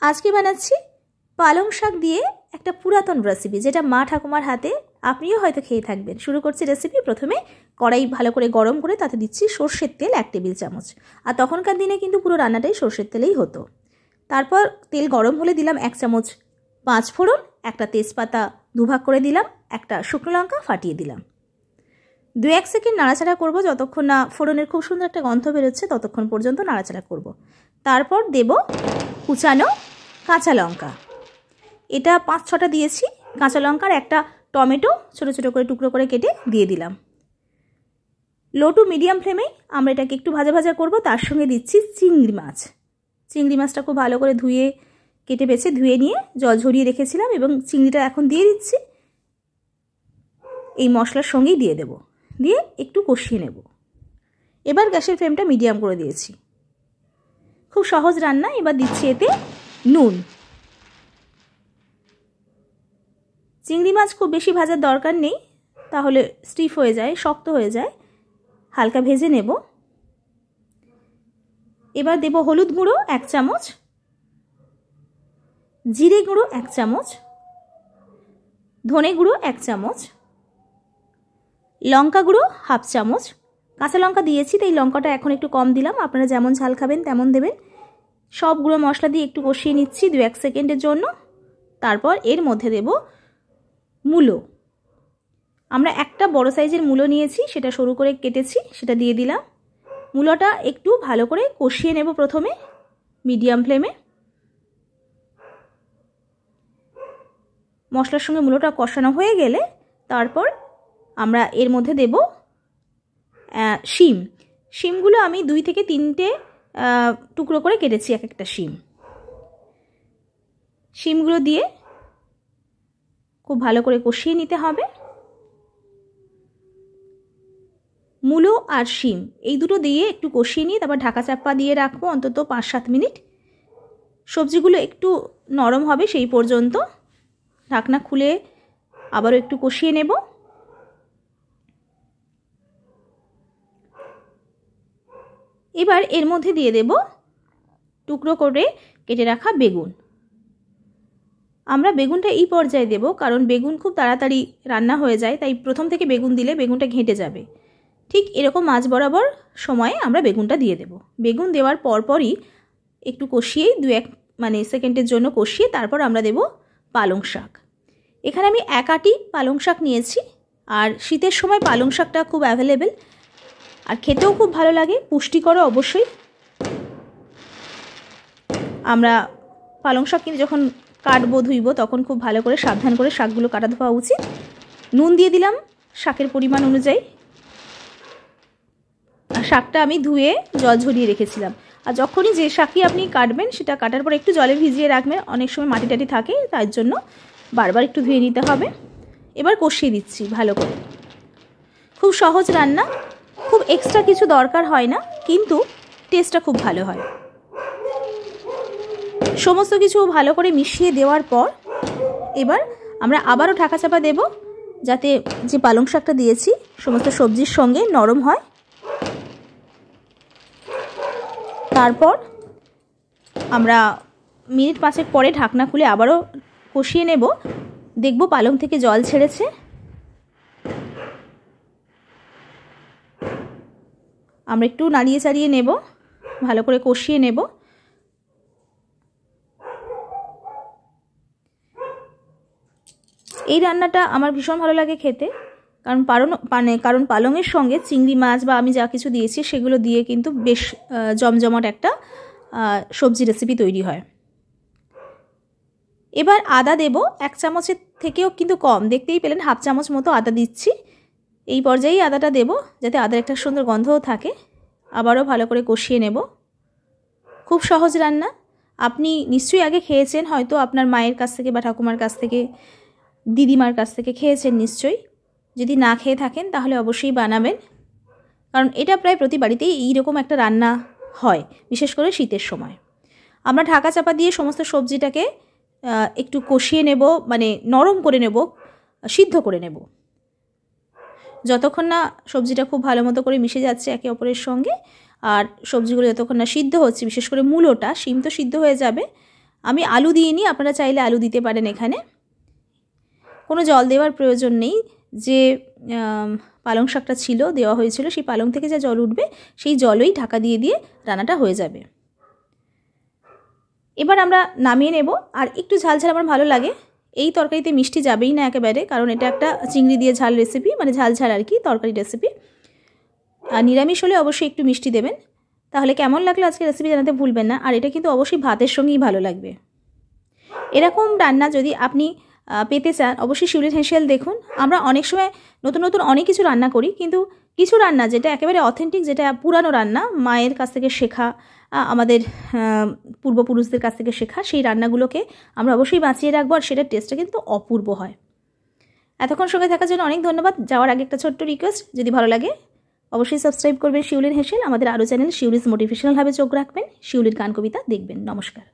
আজকে বানাচ্ছি পালং শাক দিয়ে একটা পুরাতন রেসিপি, যেটা মা ঠাকুমার হাতে আপনিও হয়তো খেয়ে থাকবেন। শুরু করছি রেসিপি। প্রথমে কড়াই ভালো করে গরম করে তাতে দিচ্ছি সর্ষের তেল 1 টেবিল চামচ। আর তখনকার দিনে কিন্তু পুরো রান্নাটাই সর্ষের তেলেই হতো। তারপর তেল গরম হলে দিলাম 1 চামচ 5 ফোড়ন, একটা তেজপাতা দুভাগ করে দিলাম, একটা শুকনো লঙ্কা ফাটিয়ে দিলাম। 2-1 সেকেন্ড নাড়াচাড়া করব, যতক্ষণ না ফোড়নের খুব সুন্দর একটা গন্ধ বেরোচ্ছে ততক্ষণ পর্যন্ত নাড়াচাড়া করব। তারপর দেব কুচানো কাঁচা লঙ্কা, এটা 5-6টা দিয়েছি। কাঁচা লঙ্কার একটা টমেটো ছোটো ছোটো করে টুকরো করে কেটে দিয়ে দিলাম। লো টু মিডিয়াম ফ্লেমেই আমরা এটাকে একটু ভাজা ভাজা করব। তার সঙ্গে দিচ্ছি চিংড়ি মাছ। চিংড়ি মাছটা খুব ভালো করে ধুয়ে কেটে বেছে ধুয়ে নিয়ে জল ঝরিয়ে রেখেছিলাম, এবং চিংড়িটা এখন দিয়ে দিচ্ছি। এই মশলার সঙ্গেই দিয়ে দেব, দিয়ে একটু কষিয়ে নেব। এবার গ্যাসের ফ্লেমটা মিডিয়াম করে দিয়েছি। খুব সহজ রান্না। এবার দিচ্ছি এতে নুন। চিংড়ি মাছ খুব বেশি ভাজার দরকার নেই, তাহলে স্টিফ হয়ে যায়, শক্ত হয়ে যায়। হালকা ভেজে নেব। এবার দেব হলুদ গুঁড়ো 1 চামচ, জিরে গুঁড়ো 1 চামচ, ধনে গুঁড়ো 1 চামচ, লঙ্কা গুঁড়ো 1/2 চামচ। কাঁচা লঙ্কা দিয়েছি তাই লঙ্কাটা এখন একটু কম দিলাম, আপনারা যেমন ঝাল খাবেন তেমন দেবেন। সব গুঁড়ো মশলা দিয়ে একটু কষিয়ে নিচ্ছি 2-1 সেকেন্ডের জন্য। তারপর এর মধ্যে দেব মূলো। আমরা একটা বড় সাইজের মূলো নিয়েছি, সেটা সরু করে কেটেছি, সেটা দিয়ে দিলাম। মূলোটা একটু ভালো করে কষিয়ে নেব প্রথমে মিডিয়াম ফ্লেমে। মশলার সঙ্গে মূলোটা কষানো হয়ে গেলে তারপর আমরা এর মধ্যে দেব শিম। শিমগুলো আমি 2 থেকে 3টে টুকরো করে কেটেছি এক একটা শিম। শিমগুলো দিয়ে খুব ভালো করে কষিয়ে নিতে হবে। মূলো আর শিম এই দুটো দিয়ে একটু কষিয়ে নিয়ে তারপর ঢাকা চাপা দিয়ে রাখবো অন্তত 5-7 মিনিট। সবজিগুলো একটু নরম হবে সেই পর্যন্ত ঢাকনা খুলে আবারও একটু কষিয়ে নেব। এবার এর মধ্যে দিয়ে দেব টুকরো করে কেটে রাখা বেগুন। আমরা বেগুনটা এই পর্যায়ে দেব, কারণ বেগুন খুব তাড়াতাড়ি রান্না হয়ে যায়, তাই প্রথম থেকে বেগুন দিলে বেগুনটা ঘেঁটে যাবে। ঠিক এরকম মাঝ বরাবর সময়ে আমরা বেগুনটা দিয়ে দেব। বেগুন দেওয়ার পরপরই একটু কষিয়েই 2-1 সেকেন্ডের জন্য কষিয়ে তারপর আমরা দেব পালং শাক। এখানে আমি 1 আঁটি পালং শাক নিয়েছি। আর শীতের সময় পালং শাকটা খুব অ্যাভেলেবেল, আর খেতেও খুব ভালো লাগে, পুষ্টিকরও অবশ্যই। আমরা পালং শাক কিন্তু যখন কাটবো ধুইবো তখন খুব ভালো করে সাবধান করে শাকগুলো কাটা ধোয়া উচিত। নুন দিয়ে দিলাম শাকের পরিমাণ অনুযায়ী। আর শাকটা আমি ধুয়ে জল ঝরিয়ে রেখেছিলাম। আর যখনই যে শাকই আপনি কাটবেন সেটা কাটার পর একটু জলে ভিজিয়ে রাখবেন, অনেক সময় মাটি টাটি থাকে, তার জন্য বারবার একটু ধুয়ে নিতে হবে। এবার কষিয়ে দিচ্ছি ভালো করে। খুব সহজ রান্না, খুব এক্সট্রা কিছু দরকার হয় না, কিন্তু টেস্টটা খুব ভালো হয়। সমস্ত কিছু ভালো করে মিশিয়ে দেওয়ার পর এবার আমরা আবারও ঢাকা চাপা দেব, যাতে যে পালং শাকটা দিয়েছি সমস্ত সবজির সঙ্গে নরম হয়। তারপর আমরা মিনিট 5 পরে ঢাকনা খুলে আবারও কষিয়ে নেব। দেখব পালং থেকে জল ছেড়েছে। আমরা একটু নাড়িয়ে চাড়িয়ে নেব, ভালো করে কষিয়ে নেব। এই রান্নাটা আমার ভীষণ ভালো লাগে খেতে, কারণ পালংয়ের সঙ্গে চিংড়ি মাছ বা আমি যা কিছু দিয়েছি সেগুলো দিয়ে কিন্তু বেশ জমজমাট একটা সবজি রেসিপি তৈরি হয়। এবার আদা দেব 1 চামচের থেকেও কিন্তু কম, দেখতেই পেলেন 1/2 চামচ মতো আদা দিচ্ছি। এই পর্যায়েই আদাটা দেব, যাতে আদার একটা সুন্দর গন্ধও থাকে। আবারও ভালো করে কষিয়ে নেব। খুব সহজ রান্না, আপনি নিশ্চয়ই আগে খেয়েছেন, হয়তো আপনার মায়ের কাছ থেকে বা ঠাকুমার কাছ থেকে, দিদিমার কাছ থেকে খেয়েছেন নিশ্চয়ই। যদি না খেয়ে থাকেন তাহলে অবশ্যই বানাবেন, কারণ এটা প্রায় প্রতি বাড়িতেই এইরকম একটা রান্না হয়, বিশেষ করে শীতের সময়। আমরা ঢাকা চাপা দিয়ে সমস্ত সবজিটাকে একটু কষিয়ে নেব, নরম করে নেব, সিদ্ধ করে নেব। যতক্ষণ না সবজিটা খুব ভালো মতো করে মিশে যাচ্ছে একে অপরের সঙ্গে, আর সবজিগুলো যতক্ষণ না সিদ্ধ হচ্ছে, বিশেষ করে মূলোটা, শিম তো সিদ্ধ হয়ে যাবে, আমি আলু দিইনি, আপনারা চাইলে আলু দিতে পারেন। এখানে কোনো জল দেওয়ার প্রয়োজন নেই। যে পালং শাকটা ছিল দেওয়া হয়েছিল, সেই পালং থেকে যা জল উঠবে সেই জলই ঢাকা দিয়ে দিয়ে রান্নাটা হয়ে যাবে। এবার আমরা নামিয়ে নেব। আর একটু ঝাল ঝাল আমার ভালো লাগে। এই তরকারিতে মিষ্টি যাবেই না একেবারে, কারণ এটা একটা চিংড়ি দিয়ে ঝাল রেসিপি, মানে ঝাল ঝাল আর কি তরকারি রেসিপি। আর নিরামিষ হলে অবশ্যই একটু মিষ্টি দেবেন। তাহলে কেমন লাগলো আজকে রেসিপি জানাতে ভুলবেন না। আর এটা কিন্তু অবশ্যই ভাতের সঙ্গেই ভালো লাগবে। এরকম রান্না যদি আপনি পেতে চান অবশ্যই শিউলির হেঁসেল দেখুন। আমরা অনেক সময় নতুন নতুন অনেক কিছু রান্না করি, কিন্তু কিছু রান্না যেটা একেবারে অথেন্টিক, যেটা পুরানো রান্না, মায়ের কাছ থেকে শেখা, আমাদের পূর্বপুরুষদের কাছ থেকে শেখা, সেই রান্নাগুলোকে আমরা অবশ্যই বাঁচিয়ে রাখবো। আর সেটার টেস্টটা কিন্তু অপূর্ব হয়। এতক্ষণ সঙ্গে থাকার জন্য অনেক ধন্যবাদ। যাওয়ার আগে একটা ছোট্ট রিকোয়েস্ট, যদি ভালো লাগে অবশ্যই সাবস্ক্রাইব করবেন শিউলির হেঁসেল। আমাদের আরও চ্যানেল শিউলিস মোটিভেশনাল ভাবে চোখ রাখবেন। শিউলির গান কবিতা দেখবেন। নমস্কার।